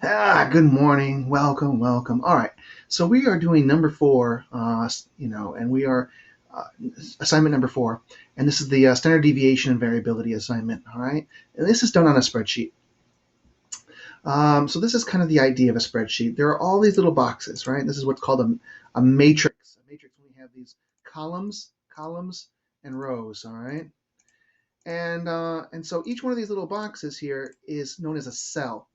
Good morning. Welcome, welcome. All right. So we are doing number four, and we are uh, assignment number four, and this is the standard deviation and variability assignment. All right. And this is done on a spreadsheet. So this is kind of the idea of a spreadsheet. There are all these little boxes, right? This is what's called a matrix. A matrix, when we have these columns, and rows. All right. And so each one of these little boxes here is known as a cell.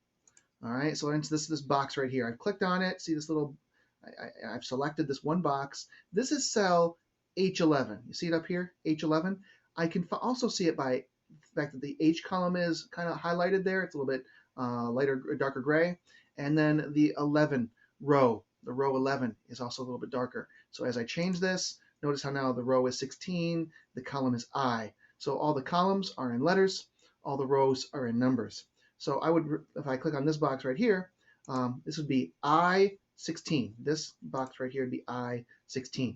All right, so into this box right here. I've clicked on it. See this little, I've selected this one box. This is cell H11. You see it up here, H11? I can also see it by the fact that the H column is kind of highlighted there. It's a little bit lighter, darker gray. And then the 11 row, the row 11 is also a little bit darker. So as I change this, notice how now the row is 16, the column is I. So all the columns are in letters, all the rows are in numbers. So I would, if I click on this box right here, this would be I16. This box right here would be I16.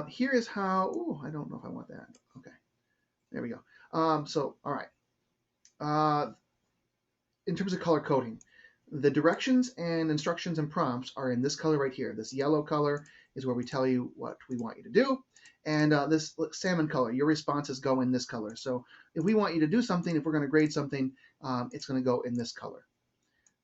Here is how, oh, I don't know if I want that. Okay, there we go. All right. Uh, in terms of color coding, the directions and instructions and prompts are in this color right here. This yellow color is where we tell you what we want you to do. And this salmon color, your responses go in this color. So if we want you to do something, if we're going to grade something, it's going to go in this color.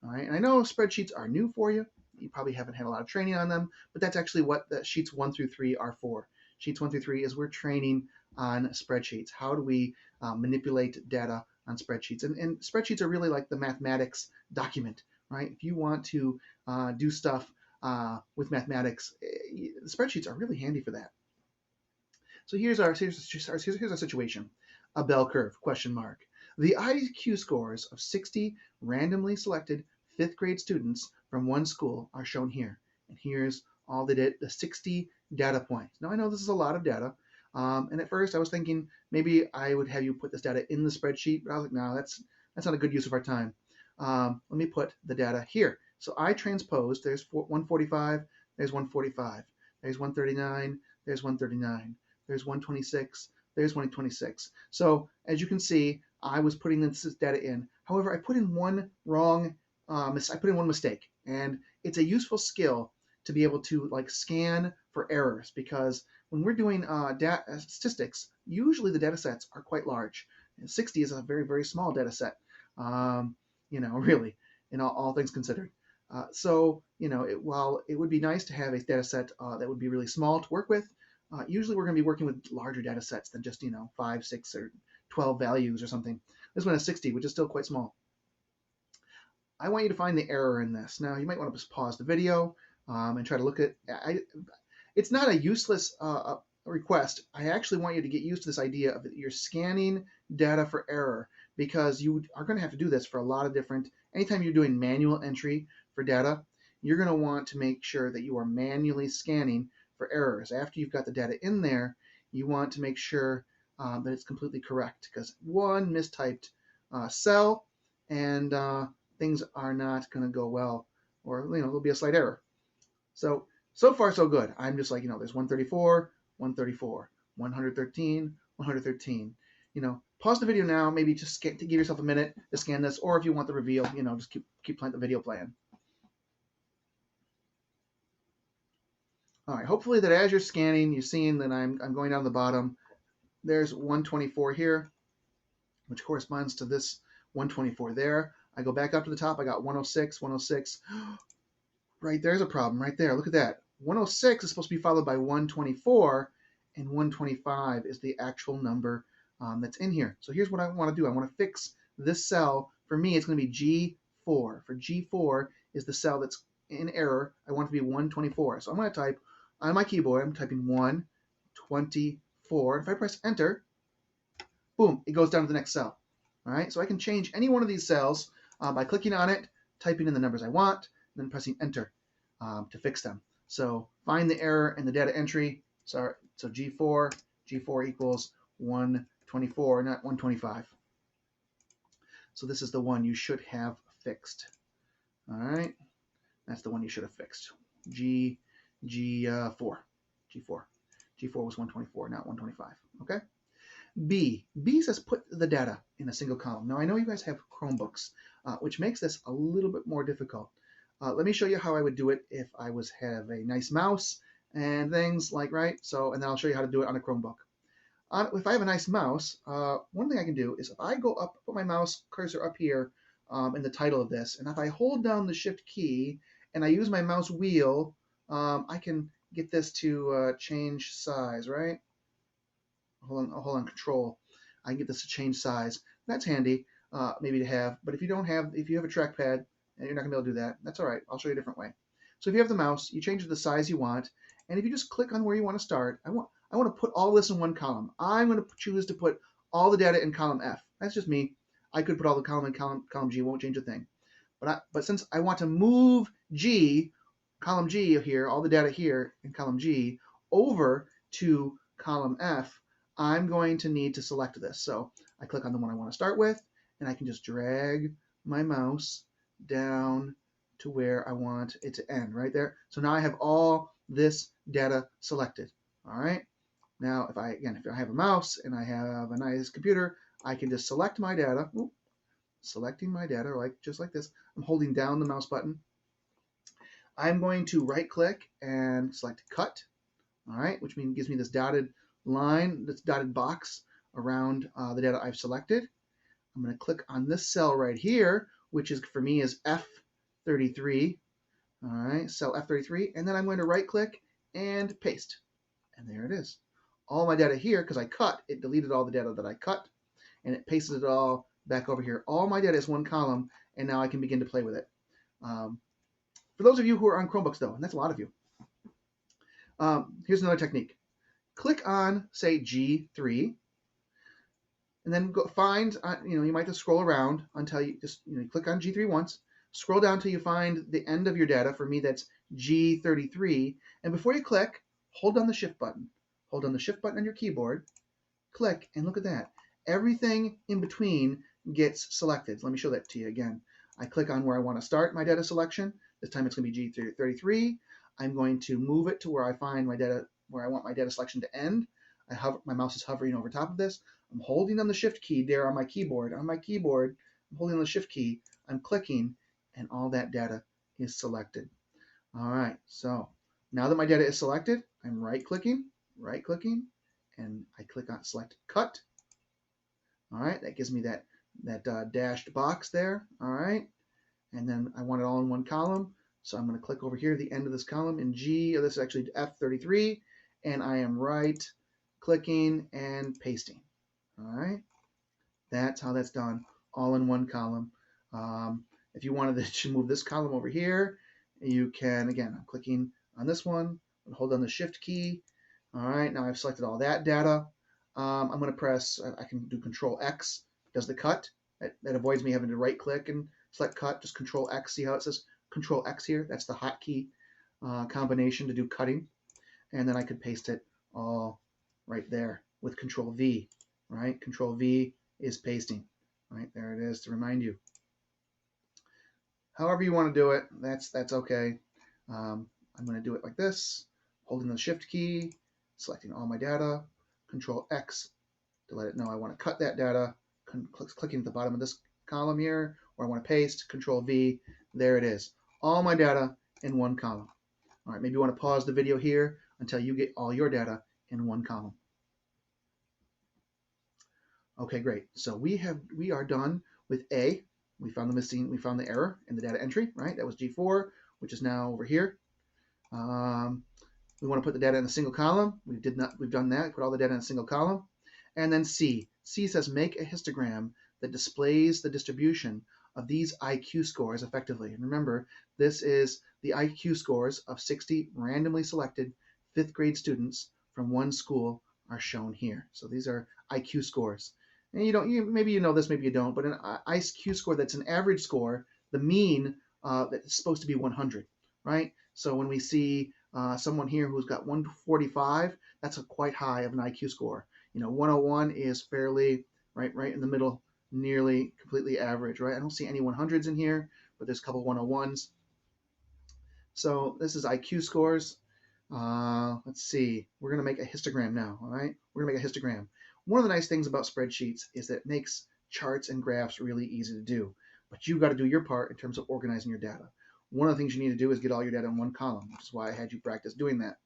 All right. And I know spreadsheets are new for you. You probably haven't had a lot of training on them, but that's actually what the sheets 1 through 3 are for. Sheets 1 through 3 is we're training on spreadsheets. How do we manipulate data on spreadsheets? And spreadsheets are really like the mathematics document, right? If you want to do stuff with mathematics, spreadsheets are really handy for that. So here's our situation. A bell curve, question mark. The IQ scores of 60 randomly selected fifth grade students from one school are shown here. And here's all the 60 data points. Now I know this is a lot of data. And at first I was thinking maybe I would have you put this data in the spreadsheet, but I was like, no, that's not a good use of our time. Let me put the data here. So I transposed, there's 145, there's 145, there's 139, there's 139. There's 126, there's 126. So as you can see, I was putting this data in. However, I put in one wrong, I put in one mistake. And it's a useful skill to be able to like scan for errors, because when we're doing statistics, usually the data sets are quite large. 60 is a very, very small data set, really, in all things considered. While it would be nice to have a data set that would be really small to work with, usually we're going to be working with larger data sets than just 5, 6, or 12 values or something. This one has 60, which is still quite small. I want you to find the error in this. Now you might want to just pause the video and try to look at. It's not a useless request. I actually want you to get used to this idea of you're scanning data for error, because you are going to have to do this for a lot of different. Anytime you're doing manual entry for data, you're going to want to make sure that you are manually scanning for errors. After you've got the data in there, you want to make sure that it's completely correct, because one mistyped cell and things are not going to go well, or there'll be a slight error. So far so good. I'm just like, there's 134, 134, 113, 113. Pause the video now, maybe just to give yourself a minute to scan this, or if you want the reveal, just keep playing the video playing. All right, hopefully that as you're scanning, you're seeing that I'm going down the bottom. There's 124 here, which corresponds to this 124 there. I go back up to the top, I got 106, 106. Right, there's a problem right there. Look at that. 106 is supposed to be followed by 124, and 125 is the actual number that's in here. So here's what I want to do. I want to fix this cell. For me, it's going to be G4. For G4 is the cell that's in error. I want it to be 124. So I'm going to type on my keyboard, I'm typing 124. If I press enter, boom, it goes down to the next cell. All right, so I can change any one of these cells by clicking on it, typing in the numbers I want, and then pressing enter to fix them. So find the error in the data entry. So G4 equals 124, not 125. So this is the one you should have fixed. All right, that's the one you should have fixed. G4. G4 was 124, not 125. Okay. B says put the data in a single column. Now I know you guys have Chromebooks. which makes this a little bit more difficult. Let me show you how I would do it if I have a nice mouse and things like, right? So, and then I'll show you how to do it on a Chromebook. If I have a nice mouse, one thing I can do is if I go up, put my mouse cursor up here in the title of this, and if I hold down the Shift key and I use my mouse wheel, I can get this to change size, right? Hold on, Control. I can get this to change size. That's handy, maybe to have. But if you have a trackpad and you're not gonna be able to do that, that's all right. I'll show you a different way. So if you have the mouse, you change it to the size you want, and if you just click on where you want to start, I want to put all this in one column. I'm going to choose to put all the data in column F. That's just me. I could put all the column in column G. It won't change a thing. But since I want to move column G here, all the data here in column G over to column F, I'm going to need to select this. So I click on the one I want to start with, and I can just drag my mouse down to where I want it to end, right there. So now I have all this data selected. All right. Now, if I have a mouse and I have a nice computer, I can just select my data. Ooh, selecting my data just like this. I'm holding down the mouse button. I'm going to right click and select cut. All right, which means gives me this dotted line, this dotted box around the data I've selected. I'm going to click on this cell right here, which is for me is F33. All right, cell F33, and then I'm going to right click and paste. And there it is. All my data here, because I cut, it deleted all the data that I cut, and it pasted it all back over here. All my data is one column, and now I can begin to play with it. For those of you who are on Chromebooks, though, and that's a lot of you, here's another technique. Click on, say, G3, and then go find, you might just scroll around until you just, click on G3 once, scroll down till you find the end of your data. For me, that's G33. And before you click, hold down the Shift button. Hold down the Shift button on your keyboard, click, and look at that. Everything in between gets selected. Let me show that to you again. I click on where I want to start my data selection. This time it's going to be G33. I'm going to move it to where I find my data, where I want my data selection to end. My mouse is hovering over top of this. I'm holding on the Shift key there on my keyboard. I'm holding on the Shift key. I'm clicking, and all that data is selected. All right, so now that my data is selected, I'm right-clicking, and I click on Select Cut. All right, that gives me that dashed box there. All right, and then I want it all in one column, so I'm going to click over here, the end of this column in G. This is actually F33, and I am right-clicking and pasting. All right, that's how that's done, all in one column. If you wanted to move this column over here, you can. Again, I'm clicking on this one, hold on the Shift key. All right, now I've selected all that data. I'm going to press, I can do Control X, does the cut. That avoids me having to right click and select cut, just Control X. See how it says Control X here? That's the hotkey combination to do cutting. And then I could paste it all right there with Control V, right? Control V is pasting, right? There it is to remind you. However you want to do it, that's okay. I'm going to do it like this, holding the Shift key, selecting all my data, Control X to let it know I want to cut that data, clicking at the bottom of this column here, where I want to paste, Control V, there it is. All my data in one column. All right, maybe you want to pause the video here until you get all your data in one column. Okay, great. So we are done with A. We found the error in the data entry, right? That was G4, which is now over here. We want to put the data in a single column. We've done that. Put all the data in a single column. And then C. C says make a histogram that displays the distribution of these IQ scores effectively. And remember, this is the IQ scores of 60 randomly selected 5th grade students from one school are shown here. So these are IQ scores. And maybe you know this, maybe you don't, but an IQ score that's an average score, the mean that's supposed to be 100, right? So when we see someone here who's got 145, that's a quite high of an IQ score. 101 is fairly right in the middle, nearly completely average, right? I don't see any 100s in here, but there's a couple 101s. So this is IQ scores. Let's see. We're going to make a histogram now, all right? We're going to make a histogram. One of the nice things about spreadsheets is that it makes charts and graphs really easy to do. but you've got to do your part in terms of organizing your data. One of the things you need to do is get all your data in one column, which is why I had you practice doing that.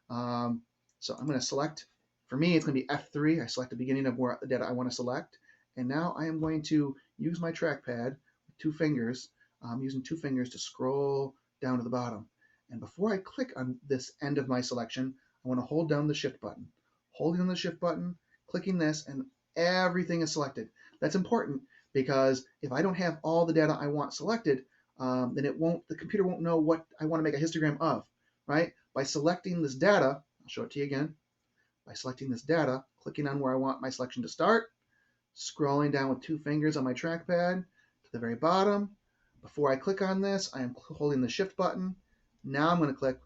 So I'm going to select, for me, it's going to be F3. I select the beginning of where the data I want to select. And now I am going to use my trackpad with 2 fingers. I'm using 2 fingers to scroll down to the bottom. And before I click on this end of my selection, I want to hold down the shift button. Holding down the shift button, clicking this, and everything is selected. That's important because if I don't have all the data I want selected, then the computer won't know what I want to make a histogram of, right? By selecting this data, I'll show it to you again. By selecting this data, clicking on where I want my selection to start, scrolling down with 2 fingers on my trackpad to the very bottom. Before I click on this, I am holding the shift button. Now I'm going to click,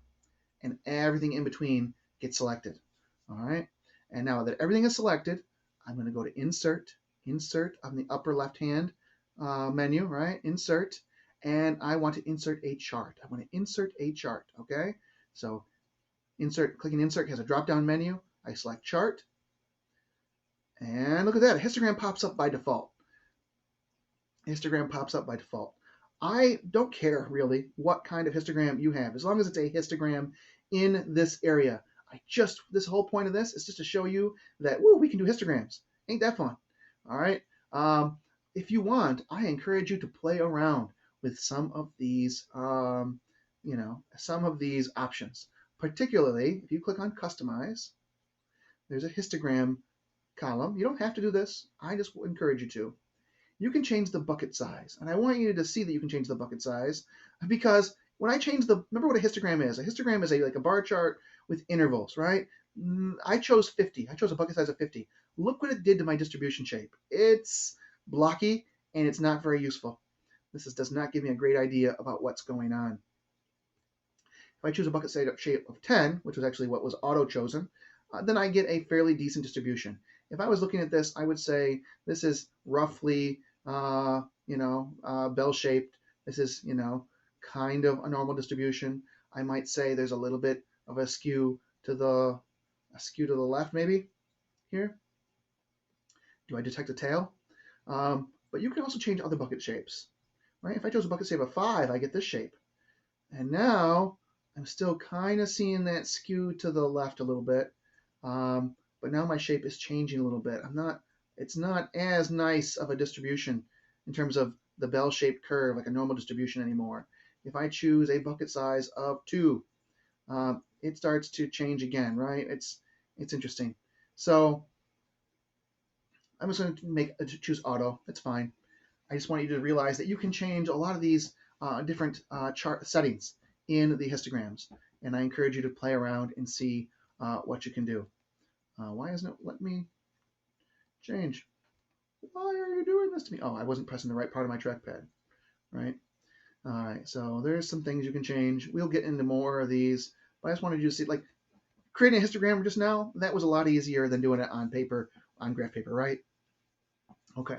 and everything in between gets selected. All right. And now that everything is selected, I'm going to go to Insert, Insert on the upper left-hand menu, right? Insert, and I want to insert a chart. I want to insert a chart. Okay. So Insert, clicking Insert has a drop-down menu. I select Chart, and look at that, a histogram pops up by default. Histogram pops up by default. I don't care really what kind of histogram you have, as long as it's a histogram in this area. This whole point of this is just to show you that, woo, we can do histograms. Ain't that fun? All right. If you want, I encourage you to play around with some of these, some of these options. Particularly, if you click on Customize, there's a histogram column. You don't have to do this. I just encourage you to. You can change the bucket size. And I want you to see that you can change the bucket size because when I change remember what a histogram is? A histogram is like a bar chart with intervals, right? I chose 50. I chose a bucket size of 50. Look what it did to my distribution shape. It's blocky and it's not very useful. This does not give me a great idea about what's going on. If I choose a bucket shape of 10, which was actually what was auto-chosen, then I get a fairly decent distribution. If I was looking at this, I would say this is roughly, bell-shaped. This is, kind of a normal distribution. I might say there's a little bit of a skew to the left, maybe here. Do I detect a tail? But you can also change other bucket shapes, right? If I chose a bucket shape of 5, I get this shape. And now I'm still kind of seeing that skew to the left a little bit. But now my shape is changing a little bit. It's not as nice of a distribution in terms of the bell-shaped curve like a normal distribution anymore. If I choose a bucket size of 2, it starts to change again, right? It's interesting. So I'm just going to choose auto. That's fine. I just want you to realize that you can change a lot of these different chart settings in the histograms, and I encourage you to play around and see what you can do. Why isn't it letting me change? Why are you doing this to me? Oh, I wasn't pressing the right part of my trackpad, right? All right, so there's some things you can change. We'll get into more of these, but I just wanted you to see, like, creating a histogram just now, that was a lot easier than doing it on paper, on graph paper, right? Okay.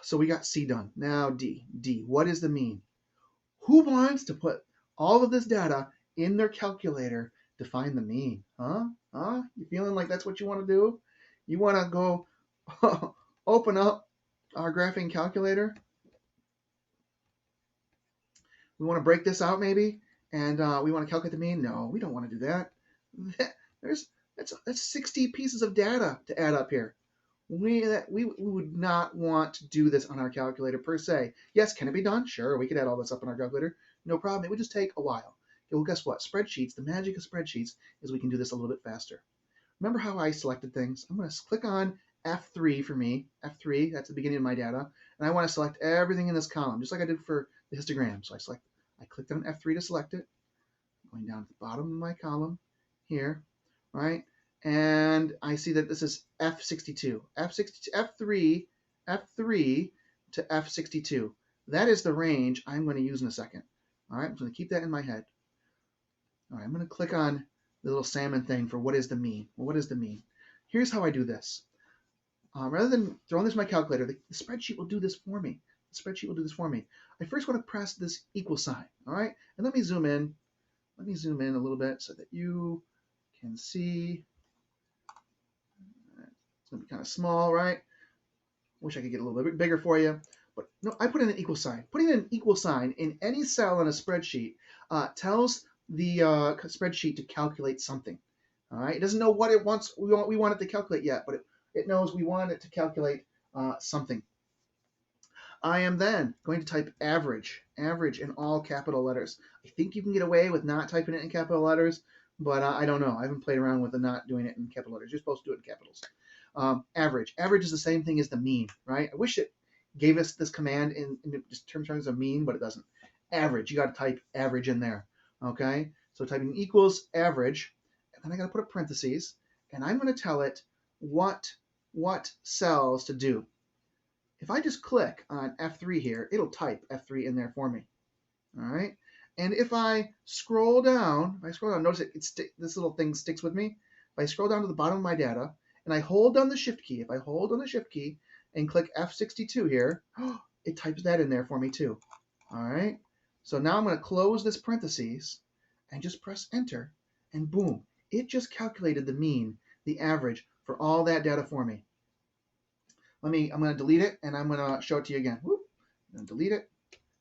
So we got C done. Now D. D, what is the mean? Who wants to put all of this data in their calculator to find the mean? Huh? You feeling like that's what you want to do? You want to go open up our graphing calculator? We want to break this out maybe, and we want to calculate the mean? No, we don't want to do that. That's 60 pieces of data to add up here. We would not want to do this on our calculator per se. Yes, can it be done? Sure, we could add all this up on our calculator. No problem. It would just take a while. Okay, well, guess what? Spreadsheets, the magic of spreadsheets is we can do this a little bit faster. Remember how I selected things? I'm going to click on F3 for me. F3, that's the beginning of my data. And I want to select everything in this column, just like I did for the histogram. So I clicked on F3 to select it. Going down to the bottom of my column here, right? And I see that this is F62. F3 to F62. That is the range I'm going to use in a second. All right, I'm going to keep that in my head. All right, I'm going to click on the little salmon thing for what is the mean. Well, what is the mean? Here's how I do this. Rather than throwing this in my calculator, the spreadsheet will do this for me. The spreadsheet will do this for me. I first want to press this equal sign, all right? And let me zoom in. Let me zoom in a little bit so that you can see. It's going to be kind of small, right? Wish I could get a little bit bigger for you. but no, I put in an equal sign. Putting in an equal sign in any cell in a spreadsheet tells the spreadsheet to calculate something. All right, it doesn't know what it wants. We want it to calculate yet, but it knows we want it to calculate something. I am then going to type average in all capital letters. I think you can get away with not typing it in capital letters, but I don't know. I haven't played around with the not doing it in capital letters. You're supposed to do it in capitals. Average is the same thing as the mean, right? I wish it gave us this command in just terms of mean, but it doesn't. Average, you got to type average in there, okay? So typing equals average, and then I got to put a parentheses, and I'm going to tell it what cells to do. If I just click on F3 here, it'll type F3 in there for me. All right. And if I scroll down, notice this little thing sticks with me. If I scroll down to the bottom of my data and I hold down the shift key, and click F62 here, it types that in there for me too. All right. So now I'm going to close this parentheses and just press enter, and boom, it just calculated the mean, the average for all that data for me. I'm going to delete it and I'm going to show it to you again. Whoop. I'm going to delete it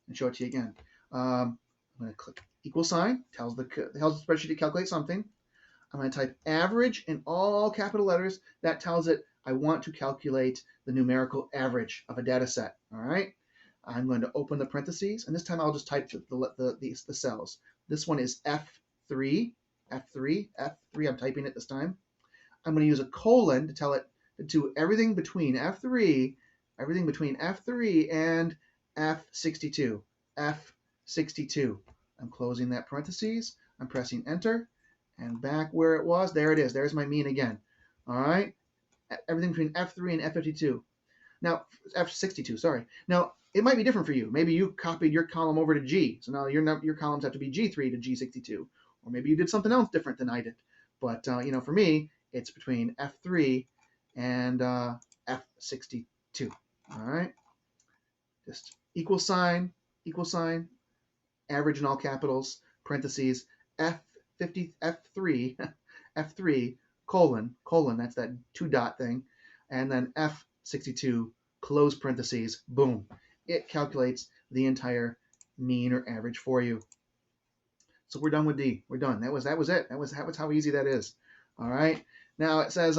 and show it to you again. I'm going to click equal sign, tells the spreadsheet to calculate something. I'm going to type average in all capital letters. That tells it I want to calculate the numerical average of a data set. All right. I'm going to open the parentheses, and this time I'll just type the cells. This one is F3. I'm typing it this time. I'm going to use a colon to tell it to everything between F3 and F62. F62. I'm closing that parentheses. I'm pressing enter, and back where it was, there it is. There's my mean again. All right, everything between F3 and F52. Now, F62, sorry. Now, it might be different for you. Maybe you copied your column over to G, so now your columns have to be G3 to G62, or maybe you did something else different than I did. But for me, it's between F3 and F62. All right, just equal sign, average in all capitals, parentheses, F3, colon, that's that 2 dot thing, and then F62, close parentheses, boom. It calculates the entire mean or average for you. So we're done with D. We're done. That was it. That was how easy that is. All right. Now it says,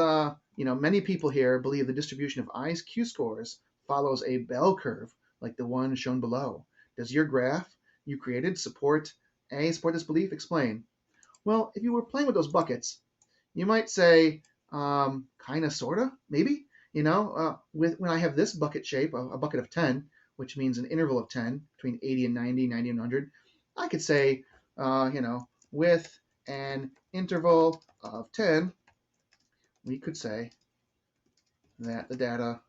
many people here believe the distribution of IQ scores follows a bell curve like the one shown below. Does your graph you created support this belief? Explain. Well, if you were playing with those buckets, you might say, kind of, sort of, maybe. When I have this bucket shape, a bucket of 10, which means an interval of 10 between 80 and 90, 90 and 100, I could say, with an interval of 10, we could say that the data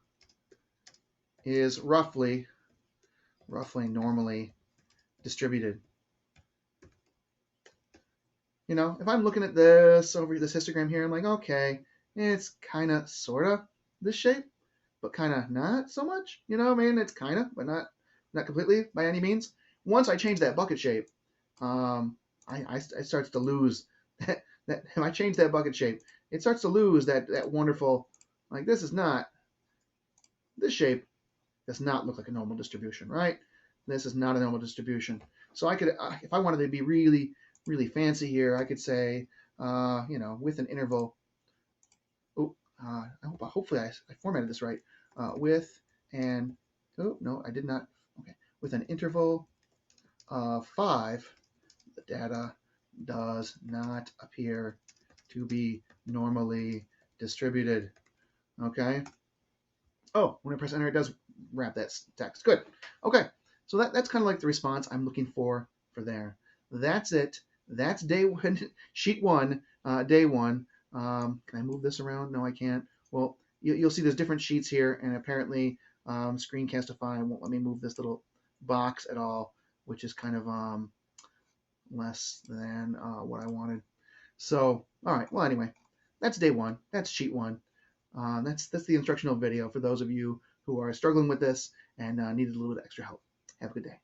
is roughly normally distributed. If I'm looking at this histogram here, I'm like, okay, it's kind of, sort of this shape, but kind of not so much. It's kind of, but not completely by any means. Once I change that bucket shape, I starts to lose that. If I change that bucket shape, it starts to lose that wonderful, like this shape does not look like a normal distribution, right? This is not a normal distribution. So I could, if I wanted to be really, really fancy here, I could say, with an interval. Hopefully I formatted this right. With an, no, I did not. Okay, with an interval of 5, the data does not appear to be normally distributed. Okay. Oh, when I press enter, it does wrap that text. Good. Okay. So that's kind of like the response I'm looking for there. That's it. That's day one, sheet one, day one. Can I move this around? No, I can't. Well, you'll see there's different sheets here, and apparently Screencastify won't let me move this little box at all, which is kind of less than what I wanted. So, all right. Well, anyway, that's day one. That's sheet one. That's the instructional video for those of you who are struggling with this and needed a little bit extra help. Have a good day.